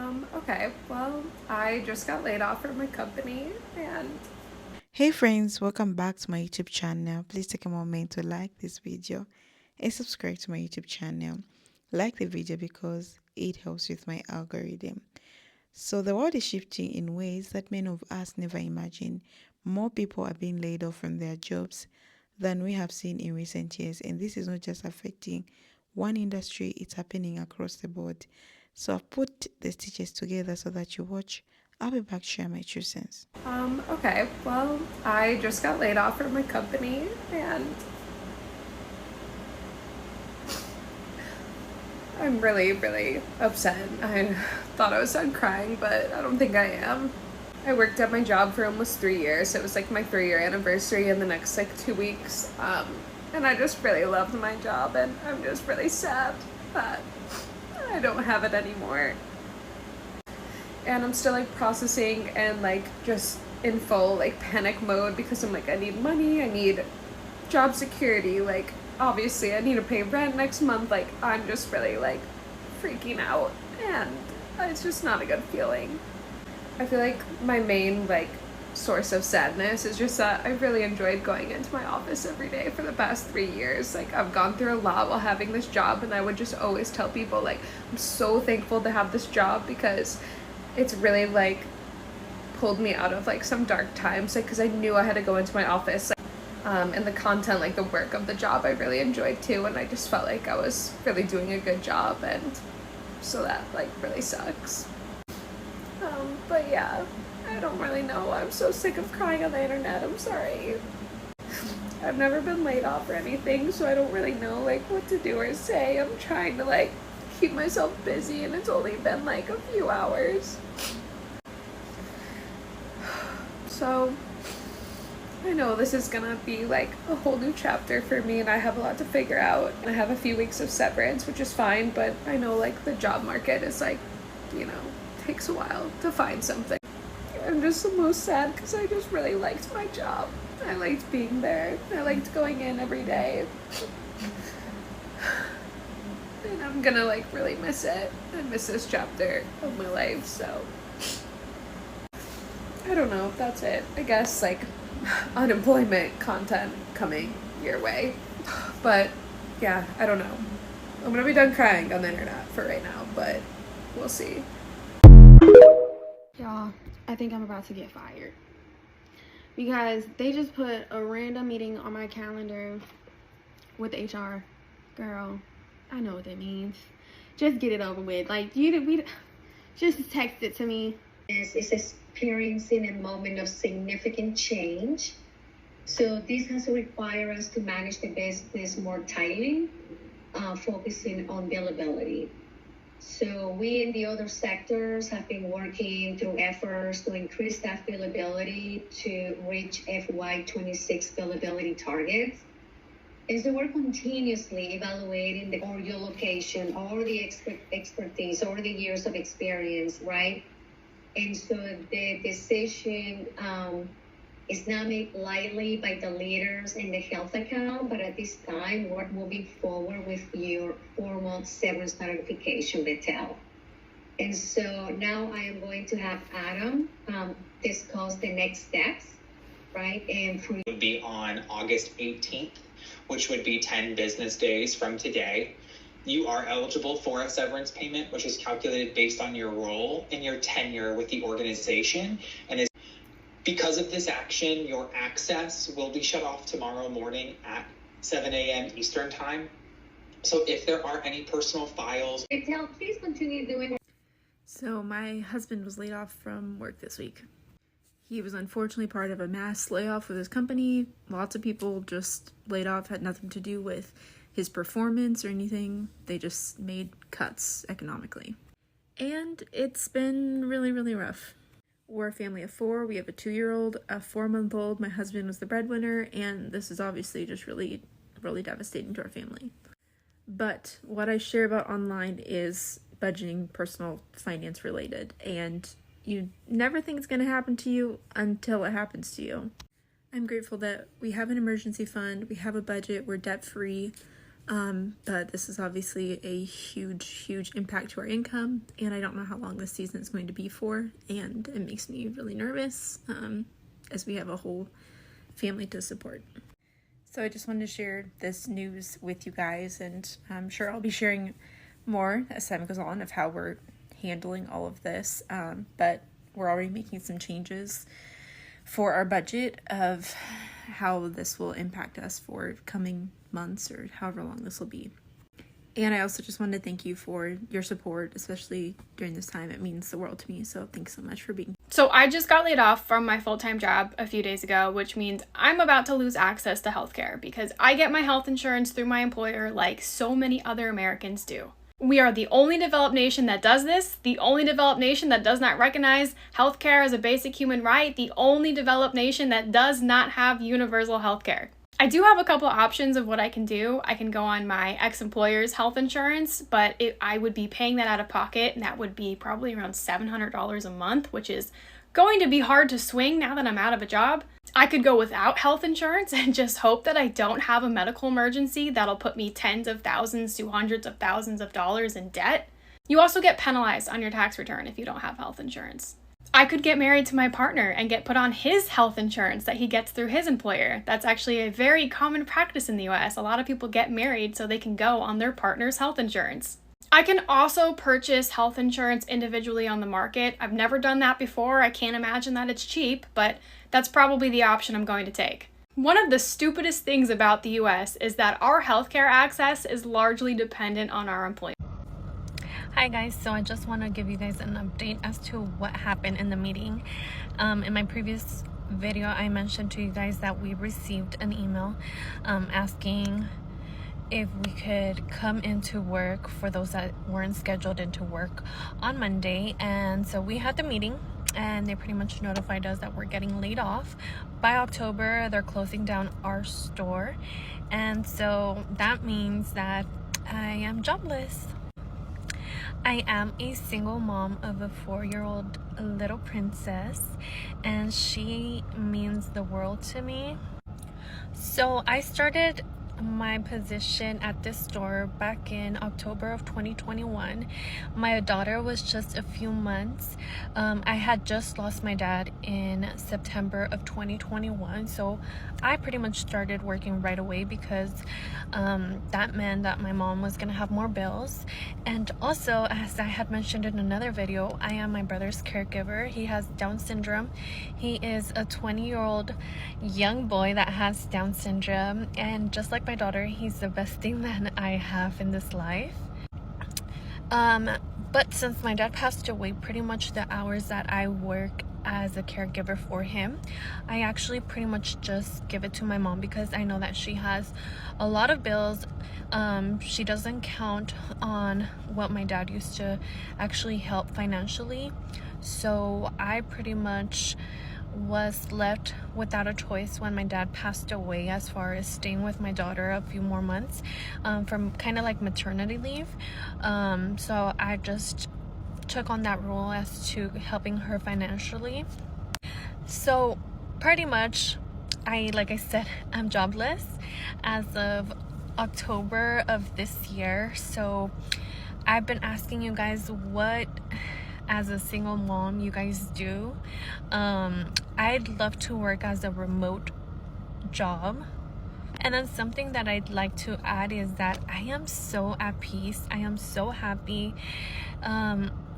Okay, well, I just got laid off from my company and Hey friends, welcome back to my YouTube channel. Please take a moment to like this video and subscribe to my YouTube channel. Like the video because it helps with my algorithm. So the world is shifting in ways that many of us never imagined. More people are being laid off from their jobs than we have seen in recent years, and this is not just affecting one industry, it's happening across the board. So I've put the stitches together so that you watch. I'll be back to share my true sense. okay, well, I just got laid off from my company and I'm really, really upset. I thought I was done crying, but I don't think I am. I worked at my job for almost 3 years. It was like my 3-year anniversary in the next like 2 weeks. And I just really loved my job and I'm just really sad that I don't have it anymore. And I'm still like processing and like just in full like panic mode because I'm like, I need money, I need job security, like obviously I need to pay rent next month. Like I'm just really like freaking out and it's just not a good feeling. I feel like my main like source of sadness is just that I really enjoyed going into my office every day for the past 3 years. Like I've gone through a lot while having this job and I would just always tell people like I'm so thankful to have this job because it's really like pulled me out of like some dark times, like because I knew I had to go into my office, and the content, like the work of the job I really enjoyed too, and I just felt like I was really doing a good job, and so that like really sucks. But yeah, I don't really know. I'm so sick of crying on the internet. I'm sorry. I've never been laid off or anything, so I don't really know like what to do or say. I'm trying to like keep myself busy and it's only been like a few hours. So I know this is gonna be like a whole new chapter for me and I have a lot to figure out. I have a few weeks of severance, which is fine, but I know like the job market is like, takes a while to find something. I'm just the most sad because I just really liked my job. I liked being there. I liked going in every day. And I'm gonna like really miss it and miss this chapter of my life, so I don't know if that's it. I guess like unemployment content coming your way. But yeah, I don't know. I'm gonna be done crying on the internet for right now, but we'll see. Y'all, I think I'm about to get fired because they just put a random meeting on my calendar with HR. Girl, I know what that means. Just get it over with. Like we just text it to me. Is experiencing a moment of significant change. So this has required us to manage the business more tightly, focusing on billability. So we in the other sectors have been working through efforts to increase staff billability to reach FY26 billability targets. And so we're continuously evaluating the or your location or the expertise or the years of experience, right? And so the decision is not made lightly by the leaders in the health account, but at this time, we're moving forward with your formal severance notification, Betel. And so now I am going to have Adam discuss the next steps, right? And for would be on August 18th, which would be 10 business days from today. You are eligible for a severance payment, which is calculated based on your role and your tenure with the organization. And is because of this action, your access will be shut off tomorrow morning at 7 a.m. Eastern time. So if there are any personal files, Betel, please continue doing. So my husband was laid off from work this week. He was unfortunately part of a mass layoff with his company. Lots of people just laid off, had nothing to do with his performance or anything. They just made cuts economically. And it's been really, really rough. We're a family of 4. We have a 2-year-old, a 4-month-old. My husband was the breadwinner, and this is obviously just really, really devastating to our family. But what I share about online is budgeting, personal finance related, and you never think it's going to happen to you until it happens to you. I'm grateful that we have an emergency fund, we have a budget, we're debt free. But this is obviously a huge impact to our income, and I don't know how long this season is going to be for, and it makes me really nervous, as we have a whole family to support. So I just wanted to share this news with you guys, and I'm sure I'll be sharing more as time goes on of how we're handling all of this, but we're already making some changes for our budget of how this will impact us for coming months or however long this will be. And I also just wanted to thank you for your support, especially during this time. It means the world to me, so thanks so much for being. So I just got laid off from my full-time job a few days ago, which means I'm about to lose access to healthcare because I get my health insurance through my employer like so many other Americans do. We are the only developed nation that does this, the only developed nation that does not recognize healthcare as a basic human right, the only developed nation that does not have universal healthcare. I do have a couple of options of what I can do. I can go on my ex-employer's health insurance, but I would be paying that out of pocket, and that would be probably around $700 a month, which is going to be hard to swing now that I'm out of a job. I could go without health insurance and just hope that I don't have a medical emergency that'll put me tens of thousands to hundreds of thousands of dollars in debt. You also get penalized on your tax return if you don't have health insurance. I could get married to my partner and get put on his health insurance that he gets through his employer. That's actually a very common practice in the US. A lot of people get married so they can go on their partner's health insurance. I can also purchase health insurance individually on the market. I've never done that before. I can't imagine that it's cheap, but that's probably the option I'm going to take. One of the stupidest things about the US is that our healthcare access is largely dependent on our employment. Hi guys, so I just want to give you guys an update as to what happened in the meeting. In my previous video I mentioned to you guys that we received an email asking if we could come into work for those that weren't scheduled into work on Monday, and so we had the meeting and they pretty much notified us that we're getting laid off. By October they're closing down our store, and so that means that I am jobless. I am a single mom of a 4-year-old little princess, and she means the world to me. So I started my position at this store back in October of 2021. My daughter was just a few months. I had just lost my dad in September of 2021, so I pretty much started working right away because that meant that my mom was gonna have more bills. And also, as I had mentioned in another video, I am my brother's caregiver. He has Down syndrome. He is a 20-year-old young boy that has Down syndrome, and just like my daughter, he's the best thing that I have in this life. But since my dad passed away, pretty much the hours that I work as a caregiver for him, I actually pretty much just give it to my mom because I know that she has a lot of bills. She doesn't count on what my dad used to actually help financially, so I pretty much was left without a choice when my dad passed away as far as staying with my daughter a few more months from kind of like maternity leave. So I just took on that role as to helping her financially. So pretty much like I said, I'm jobless as of October of this year. So I've been asking you guys what, as a single mom, you guys do. I'd love to work as a remote job. And then something that I'd like to add is that I am so at peace. I am so happy.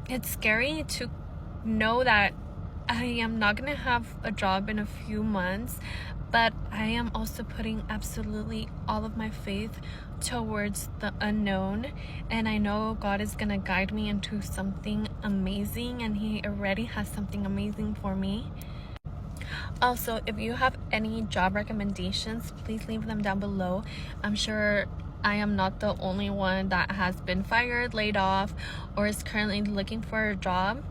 It's scary to know that I am not gonna have a job in a few months, but I am also putting absolutely all of my faith towards the unknown, and I know God is gonna guide me into something amazing, and He already has something amazing for me. Also, if you have any job recommendations, please leave them down below. I'm sure I am not the only one that has been fired, laid off, or is currently looking for a job.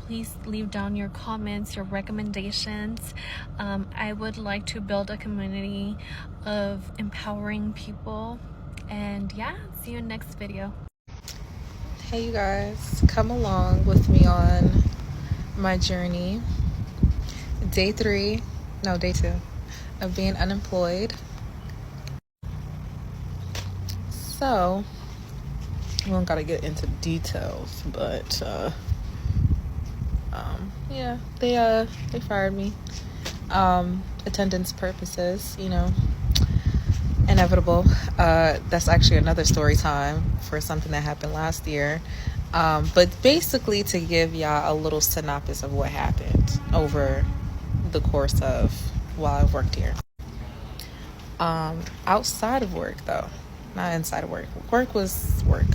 Please leave down your comments, your recommendations. I would like to build a community of empowering people. And yeah, see you next video. Hey you guys, come along with me on my journey. Day 2 of being unemployed. So we don't gotta get into details, but yeah, they fired me. Attendance purposes, you know, inevitable. That's actually another story time for something that happened last year. But basically, to give y'all a little synopsis of what happened over the course of while I've worked here. Outside of work, though, not inside of work. Work was work.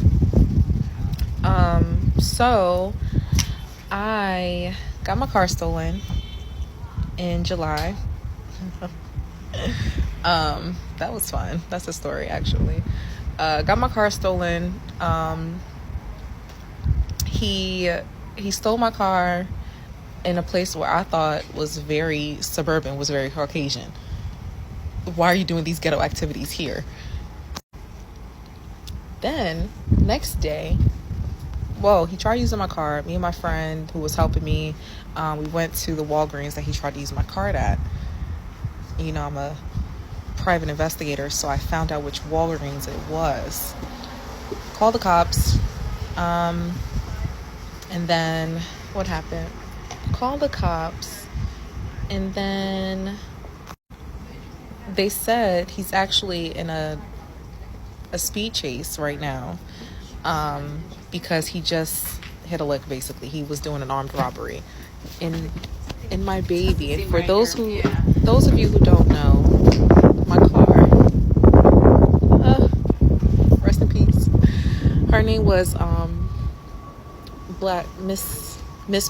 So I got my car stolen in July. That was fun. That's a story, actually. Got my car stolen. He stole my car in a place where I thought was very suburban, was very Caucasian. Why are you doing these ghetto activities here? Then next day, he tried using my card. Me and my friend who was helping me, we went to the Walgreens that he tried to use my card at. You know, I'm a private investigator, so I found out which Walgreens it was. Called the cops. And then what happened? Called the cops, and then they said he's actually in a speed chase right now, because he just hit a lick. Basically, he was doing an armed robbery in my baby. And for those of you who don't know, my car, rest in peace. Her name was Black Miss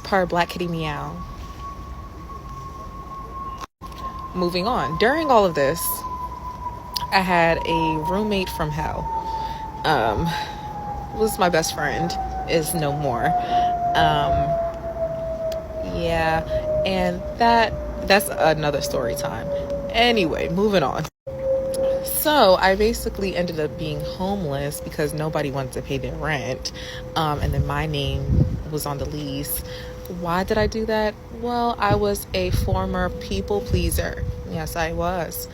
Per Black Kitty Meow. Moving on. During all of this, I had a roommate from hell. Was my best friend, is no more. Yeah, and that's another story time. Anyway, moving on. So I basically ended up being homeless because nobody wanted to pay their rent, and then my name was on the lease. Why did I do that? Well, I was a former people pleaser. Yes, I was.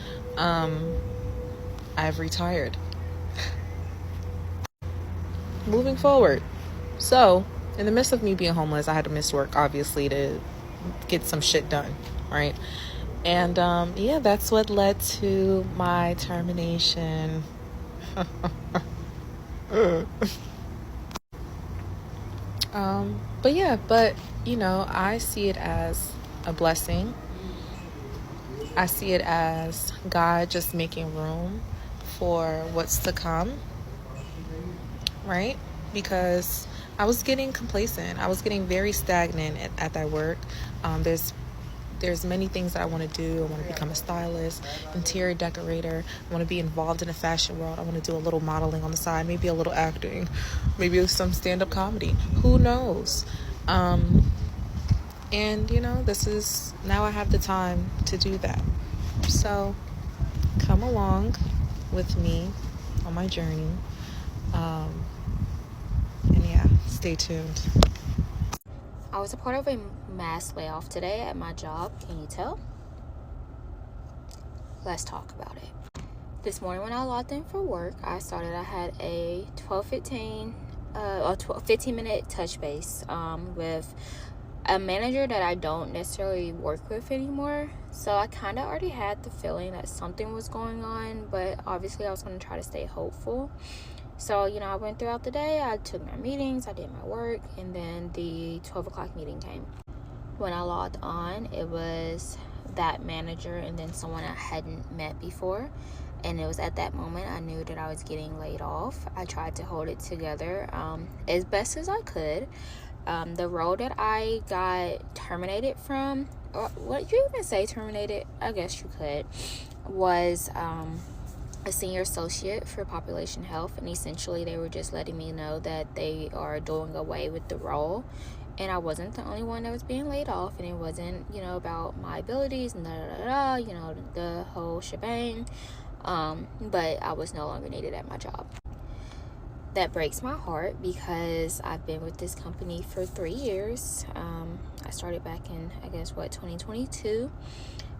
I've retired. Moving forward. So, in the midst of me being homeless, I had to miss work, obviously, to get some shit done, right? And, yeah, that's what led to my termination. But you know, I see it as a blessing. I see it as God just making room for what's to come, right? Because I was getting complacent. I was getting very stagnant at that work. There's many things that I want to do. I want to become a stylist, interior decorator. I want to be involved in the fashion world. I want to do a little modeling on the side, maybe a little acting, maybe some stand-up comedy. Who knows? And, you know, now I have the time to do that. So come along with me on my journey. And yeah, stay tuned. I was a part of a mass layoff today at my job. Can you tell? Let's talk about it. This morning when I logged in for work, I had a 15-minute touch base with a manager that I don't necessarily work with anymore. So I kind of already had the feeling that something was going on, but obviously I was going to try to stay hopeful. So, you know, I went throughout the day, I took my meetings, I did my work, and then the 12 o'clock meeting came. When I logged on, it was that manager and then someone I hadn't met before. And it was at that moment I knew that I was getting laid off. I tried to hold it together as best as I could. The role that I got terminated from, or what you even say terminated, I guess you could, was a senior associate for population health, and essentially they were just letting me know that they are doing away with the role, and I wasn't the only one that was being laid off, and it wasn't, you know, about my abilities and you know, the whole shebang, but I was no longer needed at my job. That breaks my heart because I've been with this company for 3 years. I started back in, 2022,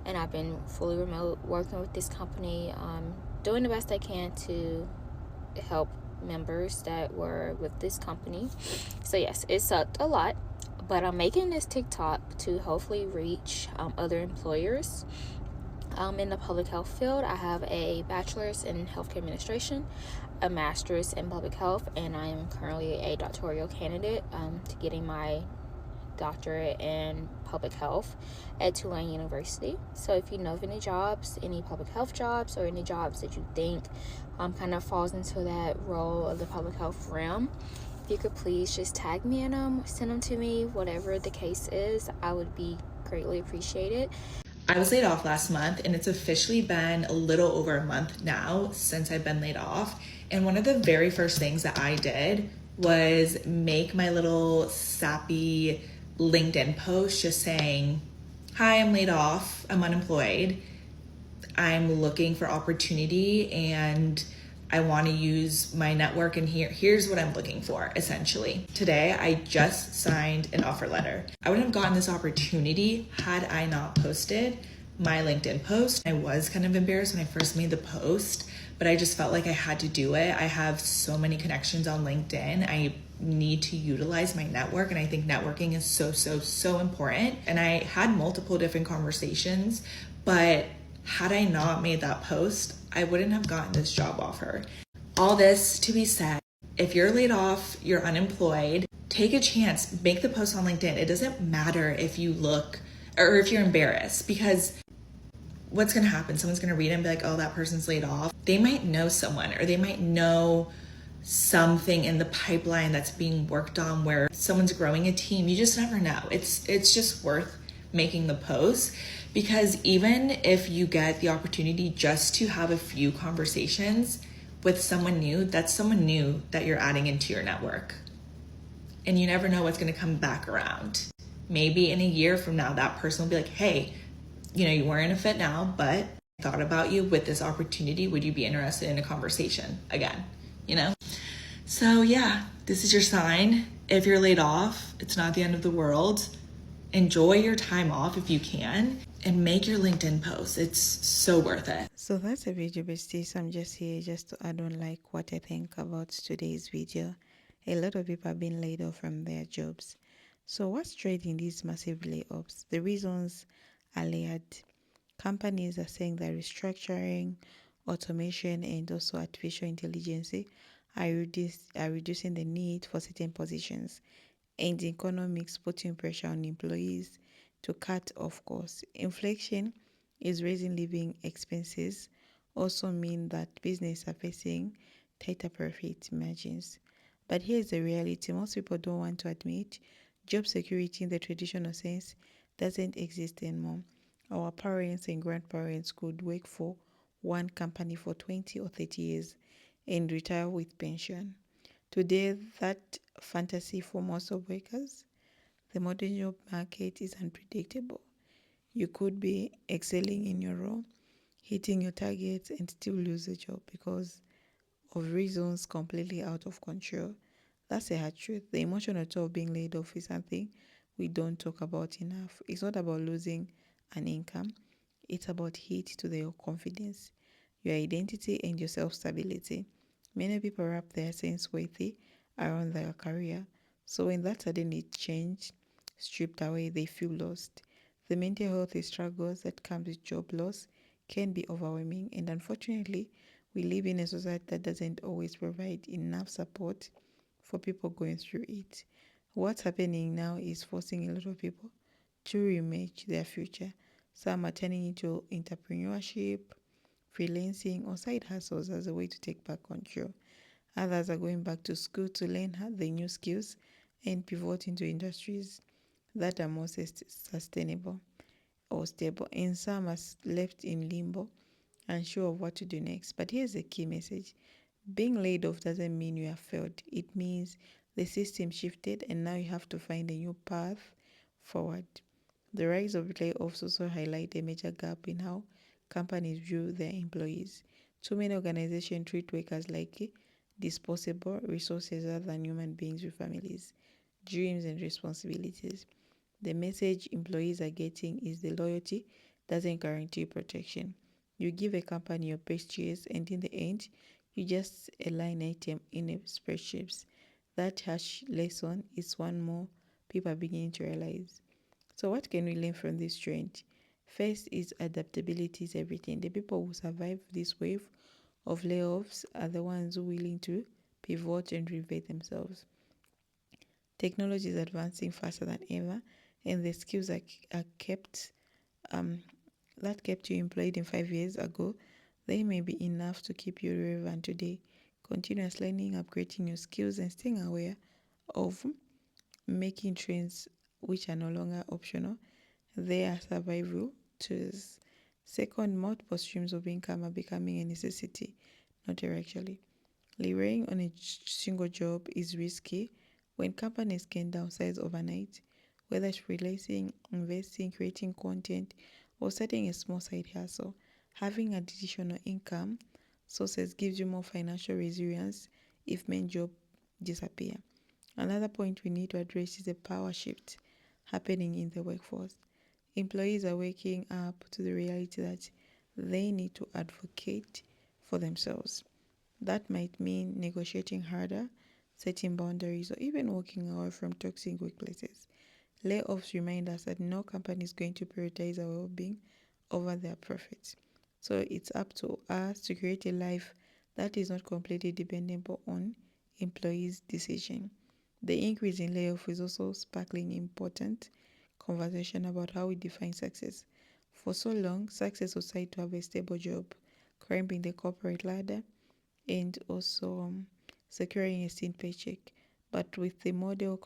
and I've been fully remote working with this company, doing the best I can to help members that were with this company. So yes, it sucked a lot, but I'm making this TikTok to hopefully reach other employers. In the public health field, I have a bachelor's in healthcare administration, a master's in public health, and I am currently a doctoral candidate to getting my doctorate in public health at Tulane University. So if you know of any jobs, any public health jobs, or any jobs that you think kind of falls into that role of the public health realm, if you could please just tag me in them, send them to me, whatever the case is, I would be greatly appreciated. I was laid off last month, and it's officially been a little over a month now since I've been laid off. And one of the very first things that I did was make my little sappy LinkedIn post just saying, hi, I'm laid off, I'm unemployed, I'm looking for opportunity, and I want to use my network, and here's what I'm looking for, essentially. Today, I just signed an offer letter. I wouldn't have gotten this opportunity had I not posted my LinkedIn post. I was kind of embarrassed when I first made the post, but I just felt like I had to do it. I have so many connections on LinkedIn. I need to utilize my network, and I think networking is so important. And I had multiple different conversations, but had I not made that post, I wouldn't have gotten this job offer. All this to be said, if you're laid off, you're unemployed, take a chance, make the post on LinkedIn. It doesn't matter if you look or if you're embarrassed, because what's going to happen? Someone's going to read it and be like, oh, that person's laid off. They might know someone, or they might know something in the pipeline that's being worked on where someone's growing a team. You just never know. It's just worth making the post, because even if you get the opportunity just to have a few conversations with someone new, that's someone new that you're adding into your network. And you never know what's going to come back around. Maybe in a year from now, that person will be like, hey, you weren't a fit now, but I thought about you with this opportunity. Would you be interested in a conversation again? So yeah, this is your sign. If you're laid off, it's not the end of the world. Enjoy your time off if you can, and make your LinkedIn post. It's so worth it. So that's a video, besties. I'm just here just to add on like what I think about today's video. A lot of people have been laid off from their jobs. So what's driving these massive layoffs? The reasons are layered. Companies are saying that restructuring, automation, and also artificial intelligence are reducing the need for certain positions, and economics putting pressure on employees to cut off costs. Inflation is raising living expenses, also mean that businesses are facing tighter profit margins. But here's the reality most people don't want to admit: job security in the traditional sense doesn't exist anymore. Our parents and grandparents could work for one company for 20 or 30 years and retire with pension. Today, that fantasy for most of workers. The modern job market is unpredictable. You could be excelling in your role, hitting your targets, and still lose a job because of reasons completely out of control. That's a hard truth. The emotional toll of being laid off is something we don't talk about enough. It's not about losing an income, it's about hit to your confidence, your identity, and your self stability. Many people wrap their sense worthy around their career, so when that suddenly change stripped away, they feel lost. The mental health struggles that come with job loss can be overwhelming, and unfortunately, we live in a society that doesn't always provide enough support for people going through it. What's happening now is forcing a lot of people to reimagine their future. Some are turning into entrepreneurship, freelancing, or side hustles as a way to take back control. Others are going back to school to learn the new skills and pivot into industries that are more sustainable or stable. And some are left in limbo, unsure of what to do next. But here's the key message: being laid off doesn't mean you have failed. It means the system shifted and now you have to find a new path forward. The rise of layoffs also highlight a major gap in how companies view their employees. Too many organizations treat workers like disposable resources rather than human beings with families, dreams, and responsibilities. The message employees are getting is the loyalty doesn't guarantee protection. You give a company your best years, and in the end, You just a line item in a spreadsheet. That harsh lesson is one more people are beginning to realize. So what can we learn from this trend? First is adaptability is everything. The people who survive this wave of layoffs are the ones who are willing to pivot and reinvent themselves. Technology is advancing faster than ever, and the skills are kept um, that kept you employed in 5 years ago, they may be enough to keep you relevant today. Continuous learning, upgrading your skills, and staying aware of making trends which are no longer optional. They are survival tools. Second, multiple streams of income are becoming a necessity, not actually. Relying on a single job is risky when companies can downsize overnight, whether it's releasing, investing, creating content, or setting a small side hustle. Having additional income sources gives you more financial resilience if main job disappear. Another point we need to address is the power shift happening in the workforce. Employees are waking up to the reality that they need to advocate for themselves. That might mean negotiating harder, setting boundaries, or even walking away from toxic workplaces. Layoffs remind us that no company is going to prioritize our well being over their profits. So it's up to us to create a life that is not completely dependable on employees' decision. The increase in layoff is also sparkling important conversation about how we define success. For so long, success was tied to have a stable job, climbing the corporate ladder, and also securing a steady paycheck. But with the model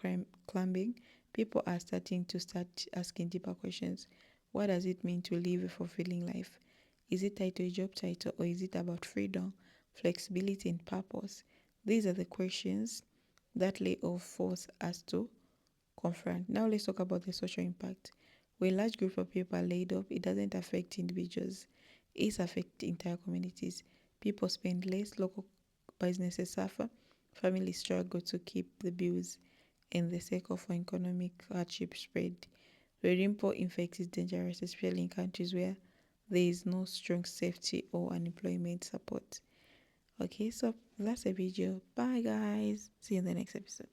climbing, people are starting to start asking deeper questions. What does it mean to live a fulfilling life? Is it tied to a job title or is it about freedom, flexibility, and purpose? These are the questions that layoff force us to confront. Now let's talk about the social impact. When large group of people are laid off, it doesn't affect individuals. It affects entire communities. People spend less, local businesses suffer, families struggle to keep the bills, and the cycle for economic hardship spread. The ripple effect is dangerous, especially in countries where there is no strong safety or unemployment support. Okay, so that's a video. Bye guys. See you in the next episode.